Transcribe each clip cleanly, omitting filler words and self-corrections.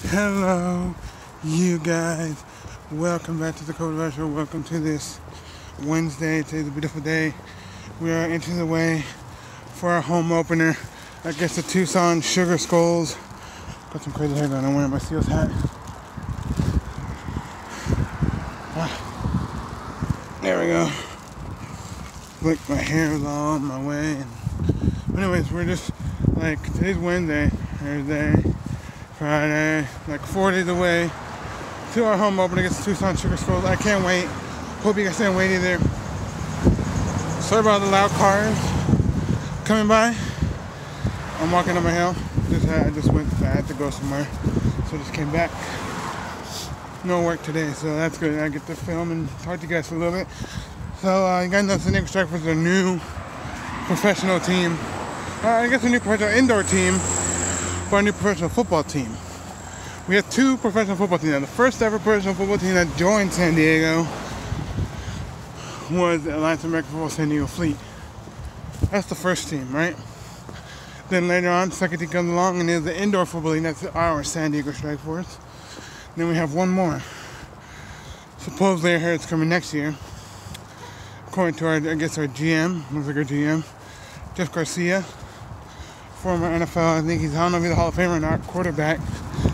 Hello, you guys. Welcome back to the Code Rush Show. Welcome to this Wednesday. Today's a beautiful day. We are inches away for our home opener against the Tucson SugarSkulls. Got some crazy hair going. I'm wearing my Seals hat. There we go. Look, my hair is all on my way. Anyways, we're just like, today's Wednesday, Thursday, Friday, like 4 days away to our home opener against the Tucson SugarSkulls. I can't wait. Hope you guys can't wait either. Sorry about the loud cars coming by. I'm walking up a hill. I had to go somewhere, so just came back. No work today, so that's good. I get to film and talk to you guys for a little bit. So you guys know San Diego Strikers is a new professional team. I guess a new professional indoor team for a new professional football team. We have two professional football teams now. The first ever professional football team that joined San Diego was the Alliance of American Football San Diego Fleet. That's the first team, right? Then later on, second team comes along and there's the indoor football league. That's our San Diego Strike Force. Then we have one more. Supposedly I heard it's coming next year. According to our GM, looks like our GM, Jeff Garcia, former NFL, I don't know if he's a Hall of Famer or not, quarterback.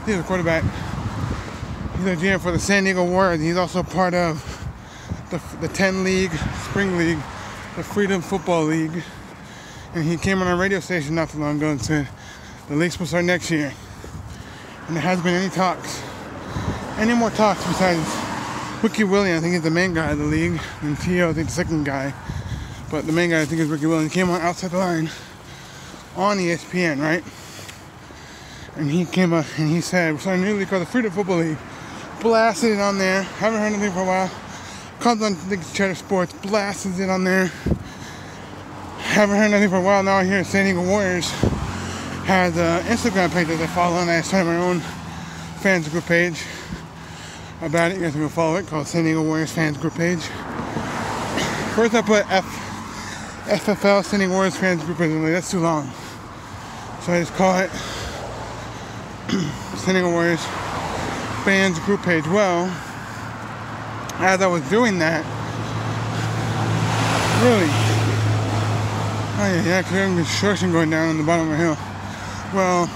He's a quarterback. He's a GM for the San Diego Warriors. He's also part of the 10 League, Spring League, the Freedom Football League. And he came on our radio station not too long ago and said the league's supposed to start next year. And there hasn't been any more talks besides Ricky Williams. I think he's the main guy of the league, and T.O. I think the second guy. But the main guy I think is Ricky Williams. He came on Outside the Line on ESPN, right? And he came up and he said, we're starting a new league called the Freedom Football League. Blasted it on there. Haven't heard anything for a while. Comes on Cheddar Sports, blasts it on there. Haven't heard anything for a while. Now I hear San Diego Warriors has an Instagram page that I follow, and I started my own fans group page about it. You guys can go follow it, called San Diego Warriors Fans Group page. First I put FFL San Diego Warriors Fans Group page. That's too long. So I just call it San Diego Warriors Fans Group page. Well, as I was doing that, because there's construction going down on the bottom of the hill. Well,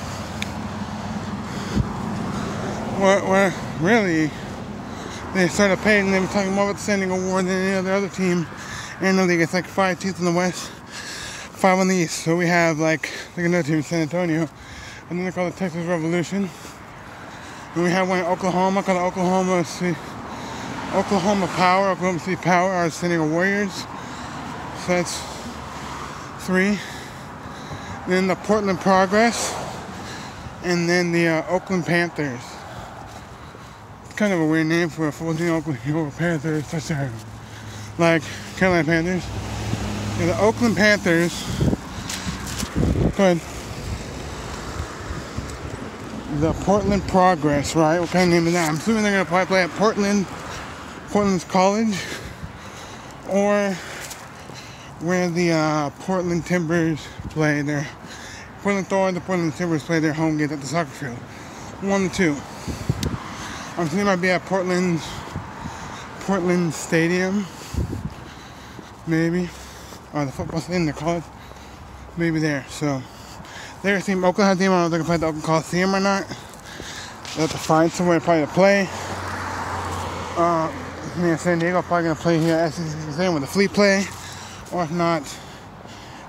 what really, they started paying, and they were talking more about the San Diego Warriors than any other team in the league. It's like 5 teams in the West, 5 on the East. So we have like another team in San Antonio, and then they call it Texas Revolution. And we have one in Oklahoma called Oklahoma Power, Oklahoma City Power, our San Diego Warriors. So that's 3. Then the Portland Progress, and then the Oakland Panthers. It's kind of a weird name for a football team. Oakland Panthers, such a like Carolina Panthers. Yeah, the Oakland Panthers. Go ahead. The Portland Progress, right? What kind of name is that? I'm assuming they're gonna probably play at Portland's College, or where the Portland Timbers play their Portland Thorns, the Portland Timbers play their home games at the soccer field. 1 to 2. I'm thinking it might be at Portland Stadium, maybe, or the football stadium they call it, maybe there. So their team, Oakland has a team. I don't know if they can play at the Oakland Coliseum or not. They have to find somewhere probably to play. San Diego probably gonna play here at SEC Stadium with the Fleet play. Or if not,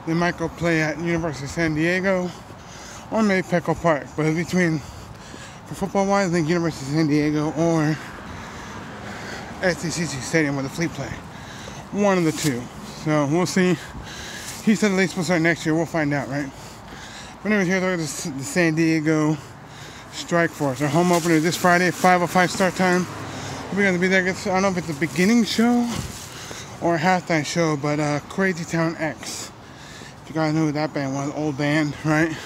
they might go play at University of San Diego or maybe Petco Park. But between, for football-wise, I think University of San Diego or SEC Stadium with the Fleet play. One of the two. So we'll see. He said the league's supposed to start next year. We'll find out, right? But anyways, here's the San Diego Strike Force. Our home opener this Friday, 5:05 start time. We're going to be there. I don't know if it's a beginning show or a halftime show, but Crazy Town X. If you guys know who that band was, old band, right?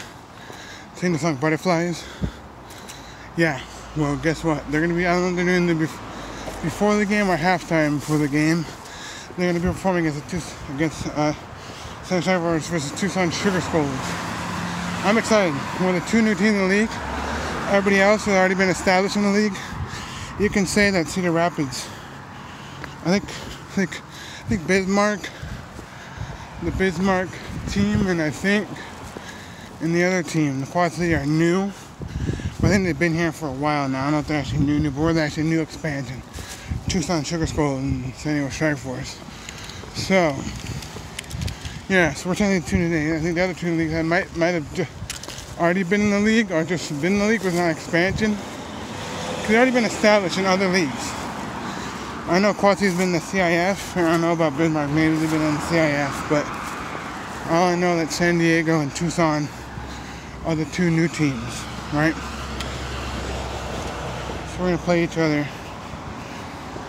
Sing the song Butterflies. Yeah, well, guess what? They're going to be, I don't know if they're doing the before the game or halftime for the game. They're going to be performing against San Diego versus Tucson SugarSkulls. I'm excited. We're the 2 new teams in the league. everybody else has already been established in the league, you can say that Cedar Rapids, I think Bismarck, the Bismarck team, and I think and the other team, the Quad City, are new. But I think they've been here for a while now. I don't know if they're actually new, but they're actually new expansion. Tucson SugarSkulls and San Diego Strike Force. So, yeah, so we're trying to tune today. I think the other two leagues might have just already been in the league, or just been in the league with an expansion. Because they've already been established in other leagues. I know Quad City's been in the CIF, and I don't know about Bismarck, maybe they've been in the CIF, but all I know that San Diego and Tucson are the two new teams, right? So we're gonna play each other.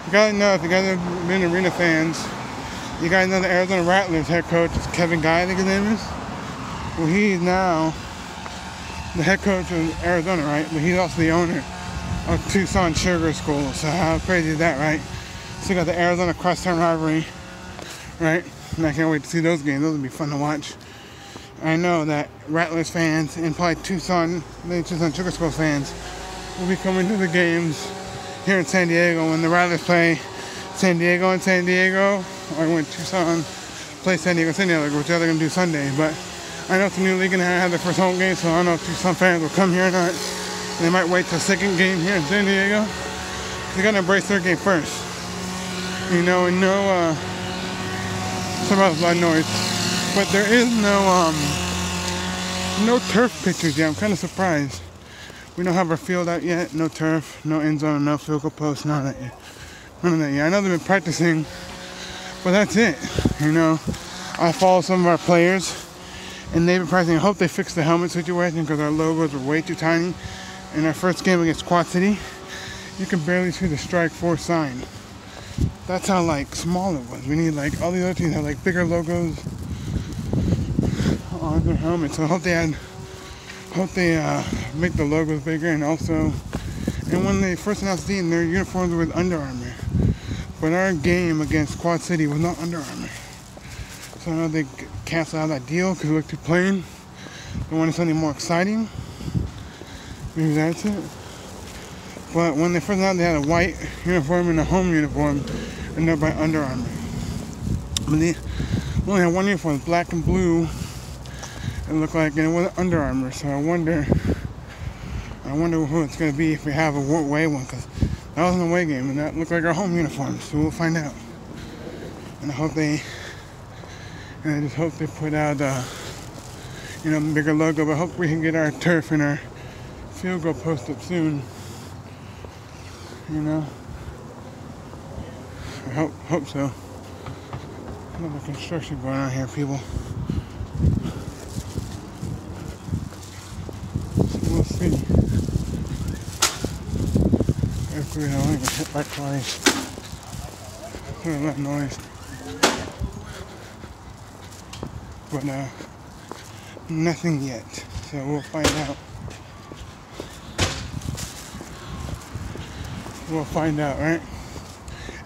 You guys know, if you guys have been arena fans, you guys know the Arizona Rattlers head coach is Kevin Guy, I think his name is. Well, he's now the head coach of Arizona, right? But he's also the owner of Tucson SugarSkulls. So how crazy is that, right? So you got the Arizona crosstown rivalry, right? And I can't wait to see those games. Those will be fun to watch. I know that Rattlers fans and probably Tucson SugarSkulls fans will be coming to the games here in San Diego when the Rattlers play San Diego and San Diego, or when Tucson plays San Diego, which they're going to do Sunday. But I know it's a new league and they have their first home game, so I don't know if Tucson fans will come here or not. They might wait till the second game here in San Diego. They got to embrace their game first. You know, and no, sorry about the loud noise, but there is no turf pictures yet. I'm kind of surprised. We don't have our field out yet. No turf, no end zone, no field goal post, none of that yet. None of that yet. I know they've been practicing, but that's it. You know, I follow some of our players, and they've been practicing. I hope they fix the helmet situation because our logos were way too tiny. In our first game against Quad City, you can barely see the Strike Force sign. That's how like small it was. We need like all the other teams have like bigger logos on their helmets. So I hope they make the logos bigger, and also, and when they first announced the team, their uniforms were with Under Armour. But our game against Quad City was not Under Armour. So I know they canceled out that deal because it looked too plain. They wanted something more exciting. Maybe that's it. But when they first announced, they had a white uniform and a home uniform, and they're by Under Armour. But they only had one uniform, black and blue. It looked like, and it wasn't Under Armour. So I wonder who it's going to be if we have a away one, because that was an away game, and that looked like our home uniform. So we'll find out. And I just hope they put out, bigger logo. But I hope we can get our turf and our field goal post up soon. You know, I hope so. Another construction going on here, people. So we'll see. Hopefully, I don't get hit by cars. There's a lot of noise. But nothing yet. So we'll find out. We'll find out, right?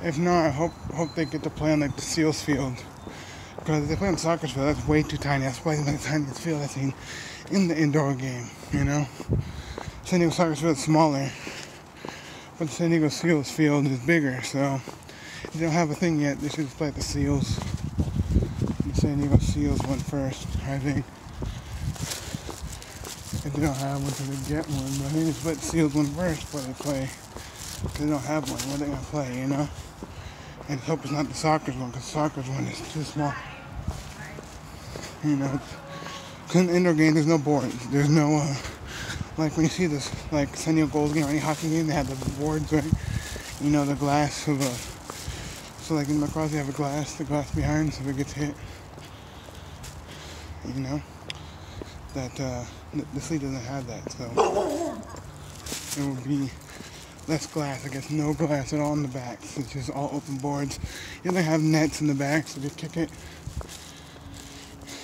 If not, I hope they get to play on like the Seals field. Because if they play on the soccer field, that's way too tiny. That's probably the tiniest field I've seen in the indoor game, you know? San Diego soccer field is smaller, but the San Diego Seals field is bigger, so if they don't have a thing yet, they should just play at the Seals. The San Diego Seals went first, I think. If they don't have one, so they get one, but I think it's let Seals win first before they play. They don't have one. What are they gonna play, you know? And hope it's not the soccer's one, because the soccer's one is too small. You know, because in the indoor game, there's no boards. There's no, like when you see this, like San Diego Goals game or any hockey game, they have the boards, right? You know, the glass of so like in lacrosse, they have the glass behind, so if it gets hit, you know, that the league doesn't have that, so it would be less glass, I guess no glass at all in the back. So it's just all open boards. You don't have nets in the back, so if you kick it,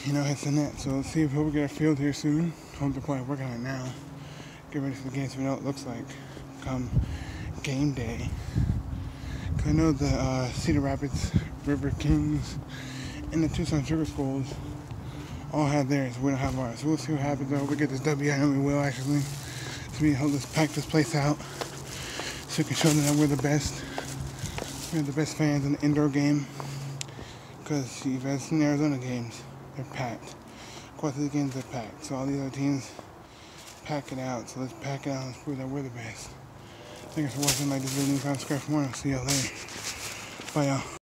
you know, hits the net. So let's see if we'll get our field here soon. Hope they're probably working on it now. Get ready for the game so we know what it looks like come game day. Cause I know the Cedar Rapids, River Kings, and the Tucson SugarSkulls all have theirs. We don't have ours. So we'll see what happens. I hope we get this W. I know we will actually. So let's pack this place out so we can show them that we're the best. We're the best fans in the indoor game. Because you've seen Arizona games, they're packed. Of course, these games are packed. So all these other teams pack it out. So let's pack it out and prove that we're the best. Thanks for watching this video. Subscribe for more. I'll see y'all later. Bye, y'all.